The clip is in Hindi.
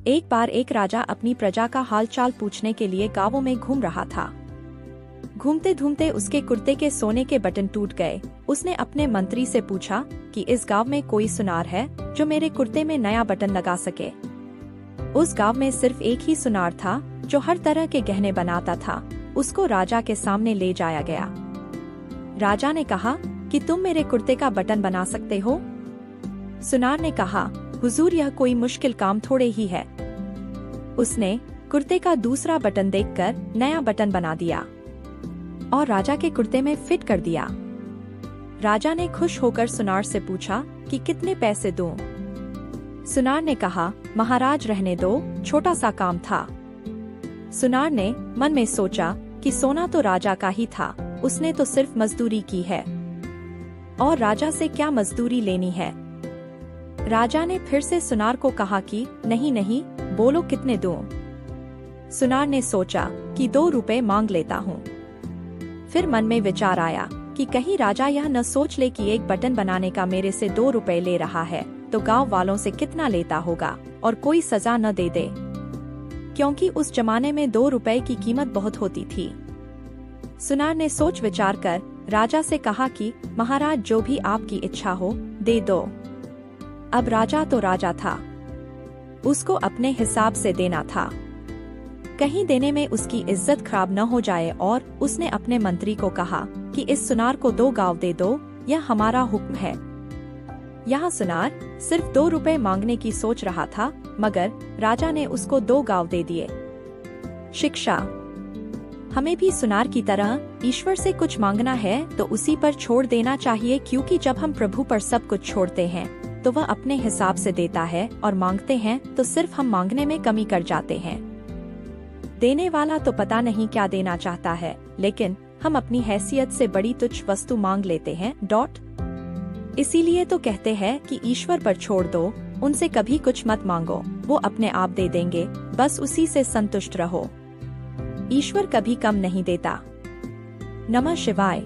एक बार एक राजा अपनी प्रजा का हालचाल पूछने के लिए गांवों में घूम रहा था। घूमते घूमते उसके कुर्ते के सोने के बटन टूट गए। उसने अपने मंत्री से पूछा कि इस गांव में कोई सुनार है जो मेरे कुर्ते में नया बटन लगा सके। उस गांव में सिर्फ एक ही सुनार था जो हर तरह के गहने बनाता था। उसको राजा के सामने ले जाया गया। राजा ने कहा कि तुम मेरे कुर्ते का बटन बना सकते हो? सुनार ने कहा, हुजूर, यह कोई मुश्किल काम थोड़े ही है। उसने कुर्ते का दूसरा बटन देखकर नया बटन बना दिया और राजा के कुर्ते में फिट कर दिया। राजा ने खुश होकर सुनार से पूछा कि कितने पैसे दूं? सुनार ने कहा, महाराज रहने दो, छोटा सा काम था। सुनार ने मन में सोचा कि सोना तो राजा का ही था, उसने तो सिर्फ मजदूरी की है और राजा से क्या मजदूरी लेनी है। राजा ने फिर से सुनार को कहा कि नहीं नहीं, बोलो कितने दूं? सुनार ने सोचा कि 2 रुपए मांग लेता हूँ। फिर मन में विचार आया कि कहीं राजा यह न सोच ले कि एक बटन बनाने का मेरे से 2 रुपए ले रहा है तो गांव वालों से कितना लेता होगा और कोई सजा न दे दे, क्योंकि उस जमाने में 2 रुपए की कीमत बहुत होती थी। सुनार ने सोच विचार कर राजा से कहा कि महाराज, जो भी आपकी इच्छा हो दे दो। अब राजा तो राजा था, उसको अपने हिसाब से देना था, कहीं देने में उसकी इज्जत खराब न हो जाए। और उसने अपने मंत्री को कहा कि इस सुनार को 2 गांव दे दो, यह हमारा हुक्म है। यहाँ सुनार सिर्फ 2 रुपए मांगने की सोच रहा था, मगर राजा ने उसको 2 गांव दे दिए। शिक्षा, हमें भी सुनार की तरह ईश्वर से कुछ मांगना है तो उसी पर छोड़ देना चाहिए, क्योंकि जब हम प्रभु पर सब कुछ छोड़ते हैं तो वह अपने हिसाब से देता है, और मांगते हैं तो सिर्फ हम मांगने में कमी कर जाते हैं। देने वाला तो पता नहीं क्या देना चाहता है, लेकिन हम अपनी हैसियत से बड़ी तुच्छ वस्तु मांग लेते हैं। इसीलिए तो कहते हैं कि ईश्वर पर छोड़ दो, उनसे कभी कुछ मत मांगो, वो अपने आप दे देंगे, बस उसी से संतुष्ट रहो। ईश्वर कभी कम नहीं देता। नमः शिवाय।